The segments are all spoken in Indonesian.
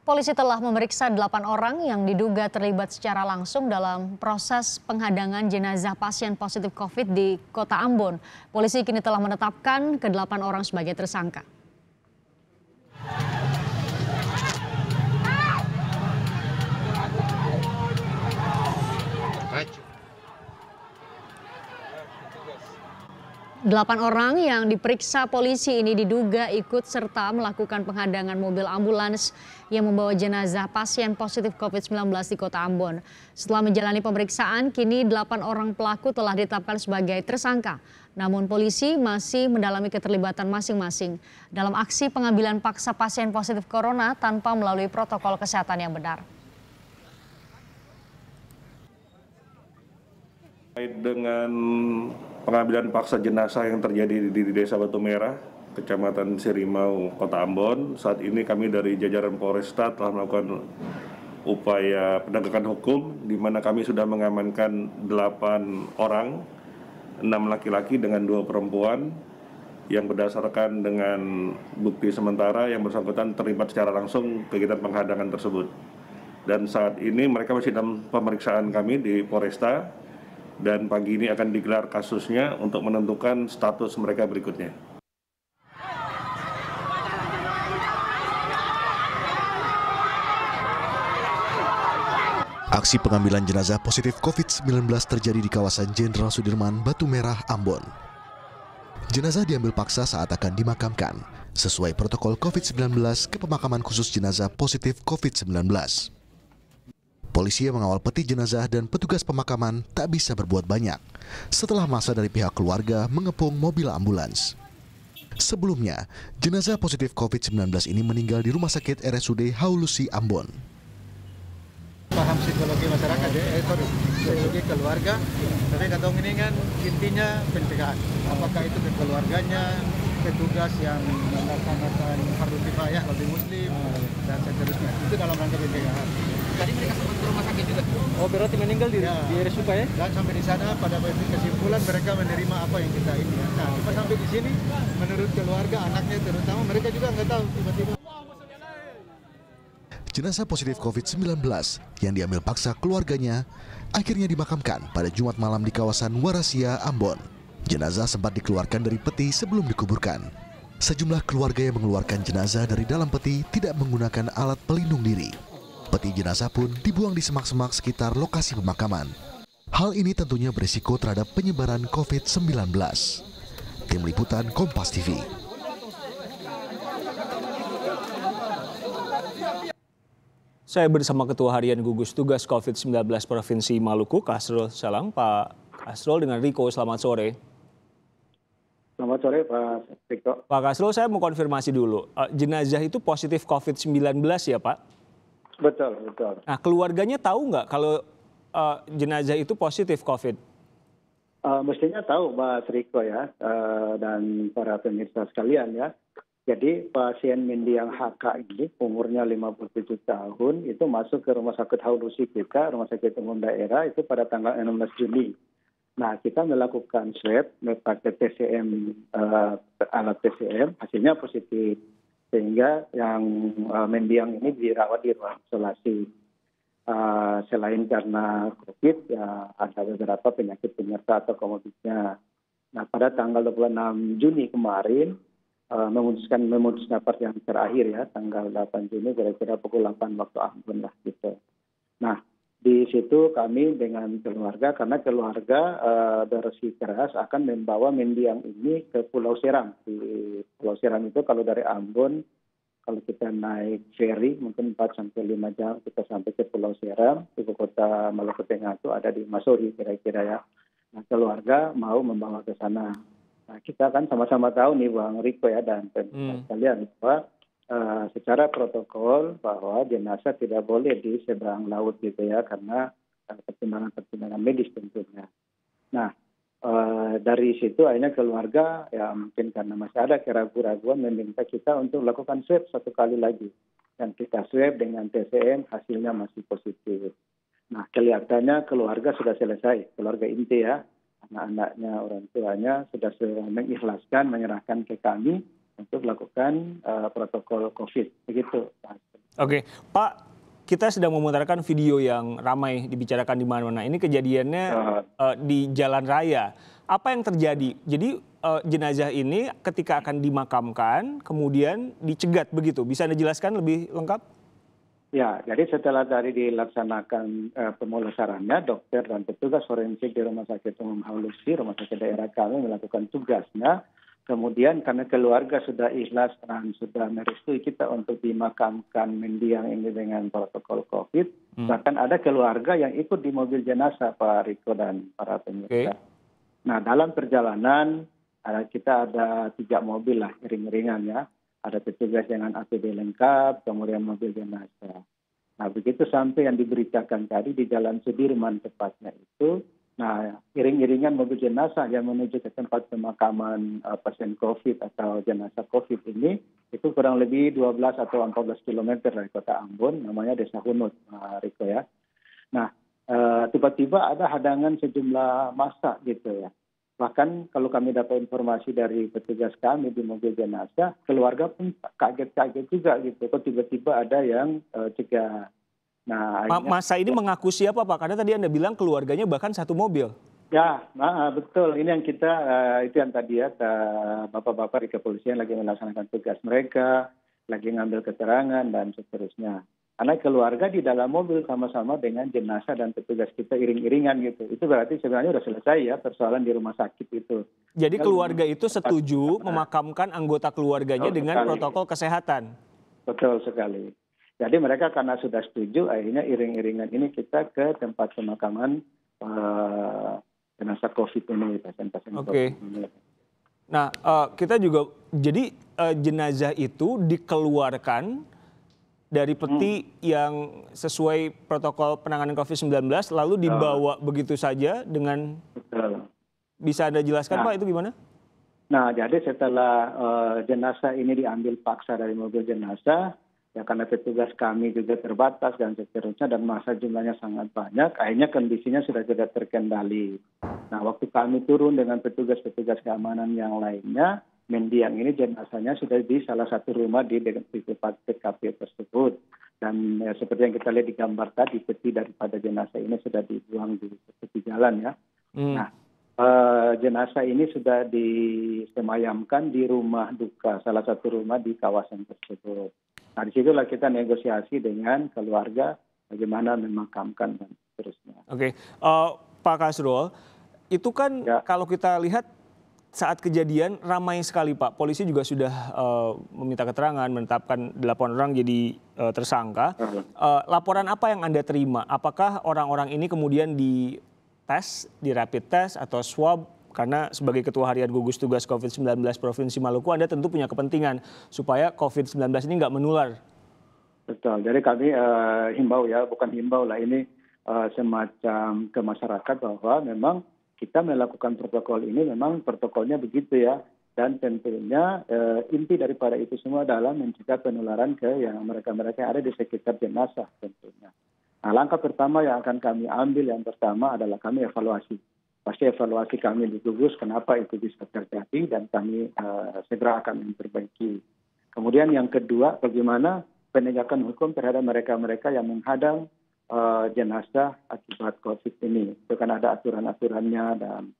Polisi telah memeriksa 8 orang yang diduga terlibat secara langsung dalam proses penghadangan jenazah pasien positif COVID di Kota Ambon. Polisi kini telah menetapkan ke-8 orang sebagai tersangka. Delapan orang yang diperiksa polisi ini diduga ikut serta melakukan penghadangan mobil ambulans yang membawa jenazah pasien positif COVID-19 di Kota Ambon. Setelah menjalani pemeriksaan, kini 8 orang pelaku telah ditetapkan sebagai tersangka. Namun polisi masih mendalami keterlibatan masing-masing dalam aksi pengambilan paksa pasien positif corona tanpa melalui protokol kesehatan yang benar. Dengan pengambilan paksa jenazah yang terjadi di Desa Batu Merah, Kecamatan Sirimau, Kota Ambon, saat ini kami dari jajaran Polresta telah melakukan upaya penegakan hukum, di mana kami sudah mengamankan 8 orang, 6 laki-laki dengan 2 perempuan, yang berdasarkan dengan bukti sementara yang bersangkutan terlibat secara langsung kegiatan penghadangan tersebut. Dan saat ini mereka masih dalam pemeriksaan kami di Polresta. Dan pagi ini akan digelar kasusnya untuk menentukan status mereka berikutnya. Aksi pengambilan jenazah positif COVID-19 terjadi di kawasan Jenderal Sudirman, Batu Merah, Ambon. Jenazah diambil paksa saat akan dimakamkan, sesuai protokol COVID-19 ke pemakaman khusus jenazah positif COVID-19. Polisi yang mengawal peti jenazah dan petugas pemakaman tak bisa berbuat banyak setelah masa dari pihak keluarga mengepung mobil ambulans. Sebelumnya, jenazah positif COVID-19 ini meninggal di Rumah Sakit RSUD Haulusi Ambon. Paham psikologi masyarakat, psikologi keluarga, tapi katong ini kan intinya pencegahan. Apakah itu ke keluarganya, petugas yang melaksanakan fardhu kifayah bagi muslim dan seterusnya. Itu dalam rangka pencegahan. Tadi mereka sempat ke rumah sakit juga. Oh, berarti meninggal di RSUD ya? Dan sampai di sana pada kesimpulan mereka menerima apa yang kita ini. Nah, cuma sampai di sini menurut keluarga anaknya terutama mereka juga nggak tahu tiba-tiba. Jenazah positif COVID-19 yang diambil paksa keluarganya akhirnya dimakamkan pada Jumat malam di kawasan Warasia, Ambon. Jenazah sempat dikeluarkan dari peti sebelum dikuburkan. Sejumlah keluarga yang mengeluarkan jenazah dari dalam peti tidak menggunakan alat pelindung diri. Peti jenazah pun dibuang di semak-semak sekitar lokasi pemakaman. Hal ini tentunya berisiko terhadap penyebaran COVID-19. Tim Liputan Kompas TV. Saya bersama Ketua Harian Gugus Tugas COVID-19 Provinsi Maluku, Kasrul Salam. Pak Kasrul dengan Riko, selamat sore. Selamat sore Pak Riko. Pak Kasrul, saya mau konfirmasi dulu. Jenazah itu positif COVID-19 ya Pak? Betul. Nah, keluarganya tahu nggak kalau jenazah itu positif COVID? Mestinya tahu Pak Riko ya, dan para pemirsa sekalian ya. Jadi pasien mendiang HK ini umurnya 57 tahun itu masuk ke Rumah Sakit Haulusi kita, Rumah Sakit Umum Daerah itu pada tanggal 16 Juni. Nah, kita melakukan swab pakai TCM, alat TCM, hasilnya positif. Sehingga yang mendiang ini dirawat di ruang isolasi. Selain karena COVID, ya ada beberapa penyakit penyerta atau komorbidnya. Nah, pada tanggal 26 Juni kemarin, memutuskan dapat yang terakhir ya, tanggal 8 Juni kira-kira pukul 8 waktu Ambon lah gitu. Nah, di situ kami dengan keluarga, karena keluarga bersikeras akan membawa mendiang ini ke Pulau Seram. Di Pulau Seram itu kalau dari Ambon, kalau kita naik ferry mungkin 4-5 jam kita sampai ke Pulau Seram. Ibu kota Maluku Tengah itu ada di Masuri kira-kira ya. Nah, keluarga mau membawa ke sana. Nah, kita kan sama-sama tahu nih Bang Riko ya dan kalian bahwa secara protokol bahwa jenazah tidak boleh di seberang laut gitu ya, karena pertimbangan medis tentunya. Nah, dari situ akhirnya keluarga ya mungkin karena masih ada keraguan-keraguan meminta kita untuk melakukan swab satu kali lagi. Dan kita swab dengan TCM hasilnya masih positif. Nah, kelihatannya keluarga sudah selesai, keluarga inti ya, anak-anaknya, orang tuanya sudah mengikhlaskan, menyerahkan ke kami untuk melakukan protokol COVID, begitu. Oke, Pak, kita sedang memutarkan video yang ramai dibicarakan di mana-mana. Ini kejadiannya di jalan raya. Apa yang terjadi? Jadi jenazah ini ketika akan dimakamkan, kemudian dicegat begitu. Bisa Anda jelaskan lebih lengkap? Ya, jadi setelah tadi dilaksanakan pemulasarannya, dokter dan petugas forensik di Rumah Sakit Umum Haulusi, Rumah Sakit Daerah kami melakukan tugasnya. Kemudian karena keluarga sudah ikhlas dan sudah merestui kita untuk dimakamkan mendiang ini dengan protokol COVID, bahkan ada keluarga yang ikut di mobil jenazah Pak Riko dan para pemirsa. Nah, dalam perjalanan kita ada 3 mobil lah iring-iringan ya. Ada petugas dengan APD lengkap, kemudian mobil jenazah. Nah, begitu sampai yang diberitakan tadi di Jalan Sudirman tepatnya itu, nah iring-iringan mobil jenazah yang menuju ke tempat pemakaman pasien COVID atau jenazah COVID ini, itu kurang lebih 12 atau 14 kilometer dari kota Ambon, namanya Desa Hunut, Riko ya. Nah, tiba-tiba ada hadangan sejumlah massa gitu ya. Bahkan kalau kami dapat informasi dari petugas kami di mobil jenazah, keluarga pun kaget-kaget juga gitu. Kok tiba-tiba ada yang cegah. Nah, masa ini mengaku siapa Pak? Karena tadi Anda bilang keluarganya bahkan satu mobil. Ya, betul. Ini yang kita, itu yang tadi ya, bapak-bapak di kepolisian lagi melaksanakan tugas mereka, lagi ngambil keterangan dan seterusnya. Karena keluarga di dalam mobil sama-sama dengan jenazah dan petugas kita iring-iringan gitu. Itu berarti sebenarnya sudah selesai ya persoalan di rumah sakit itu. Jadi keluarga itu setuju memakamkan anggota keluarganya dengan protokol kesehatan? Betul sekali. Jadi mereka karena sudah setuju, akhirnya iring-iringan ini kita ke tempat pemakaman jenazah COVID ini, pasien-pasien COVID ini. Nah, kita juga, jadi jenazah itu dikeluarkan dari peti yang sesuai protokol penanganan COVID-19 lalu dibawa begitu saja dengan... Betul. Bisa Anda jelaskan Pak itu gimana? Nah, jadi setelah jenazah ini diambil paksa dari mobil jenazah, ya karena petugas kami juga terbatas dan seterusnya dan masa jumlahnya sangat banyak, akhirnya kondisinya sudah tidak terkendali. Nah, waktu kami turun dengan petugas-petugas keamanan yang lainnya, mendiang ini jenazahnya sudah di salah satu rumah di tempat TKP tersebut. Dan seperti yang kita lihat di gambar tadi, peti daripada jenazah ini sudah dibuang di tepi jalan ya. Nah, jenazah ini sudah disemayamkan di rumah duka, salah satu rumah di kawasan tersebut. Nah, disitulah kita negosiasi dengan keluarga bagaimana memakamkan dan seterusnya. Oke, Pak Kasrul, itu kan kalau kita lihat saat kejadian ramai sekali Pak. Polisi juga sudah meminta keterangan, menetapkan 8 orang jadi tersangka. Laporan apa yang Anda terima? Apakah orang-orang ini kemudian dites, di rapid test atau swab? Karena sebagai Ketua Harian Gugus Tugas COVID-19 Provinsi Maluku, Anda tentu punya kepentingan supaya COVID-19 ini nggak menular. Betul, jadi kami himbau ya, bukan himbau lah, ini semacam ke masyarakat bahwa memang kita melakukan protokol ini memang protokolnya begitu ya. Dan tentunya inti daripada itu semua adalah mencegah penularan ke yang mereka-mereka yang ada di sekitar jenazah tentunya. Nah, langkah pertama yang akan kami ambil yang pertama adalah kami evaluasi. Pasti evaluasi kami di gugus kenapa itu bisa terjadi dan kami segera akan memperbaiki. Kemudian yang kedua, bagaimana penegakan hukum terhadap mereka-mereka yang menghadang jenazah akibat COVID ini. Itu kan ada aturan-aturannya dan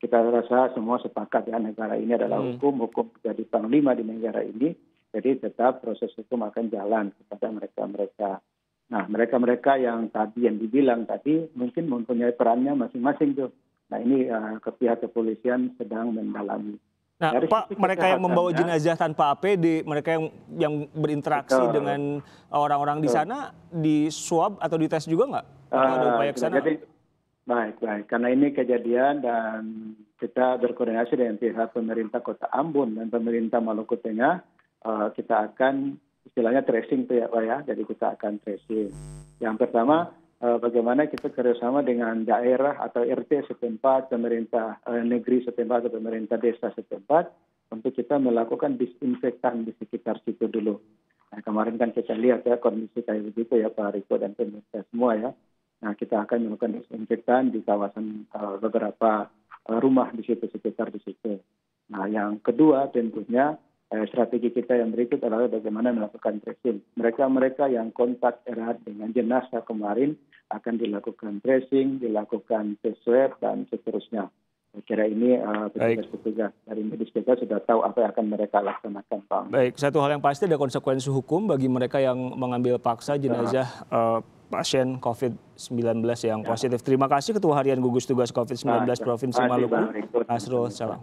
kita rasa semua sepakat ya negara ini adalah hukum jadi panglima di negara ini. Jadi tetap proses hukum akan jalan kepada mereka-mereka. Nah, mereka-mereka yang tadi yang dibilang tadi mungkin mempunyai perannya masing-masing tuh. Nah, ini pihak kepolisian sedang mendalami. Nah, Pak, mereka yang membawa jenazah tanpa APD, mereka yang berinteraksi dengan orang-orang di sana, di swab atau dites juga nggak? Ada upaya ke sana? Baik. Karena ini kejadian dan kita berkoordinasi dengan pihak pemerintah Kota Ambon dan pemerintah Maluku Tengah, kita akan istilahnya tracing tuh ya Pak ya, jadi kita akan tracing. Yang pertama, bagaimana kita kerjasama dengan daerah atau RT setempat, pemerintah negeri setempat atau pemerintah desa setempat untuk kita melakukan disinfektan di sekitar situ dulu. Nah, kemarin kan kita lihat ya kondisi kayak begitu ya Pak Riko dan pemirsa semua ya. Nah, kita akan melakukan disinfektan di kawasan beberapa rumah di situ sekitar di situ. Nah, yang kedua tentunya strategi kita yang berikut adalah bagaimana melakukan tracing. Mereka yang kontak erat dengan jenazah kemarin akan dilakukan tracing, dilakukan tes swab, dan seterusnya. Saya kira ini petugas-petugas dari medis kita sudah tahu apa yang akan mereka laksanakan, Pak. Baik, satu hal yang pasti ada konsekuensi hukum bagi mereka yang mengambil paksa jenazah pasien COVID-19 yang positif. Terima kasih Ketua Harian Gugus Tugas COVID-19 Provinsi Maluku, Asrul Salam.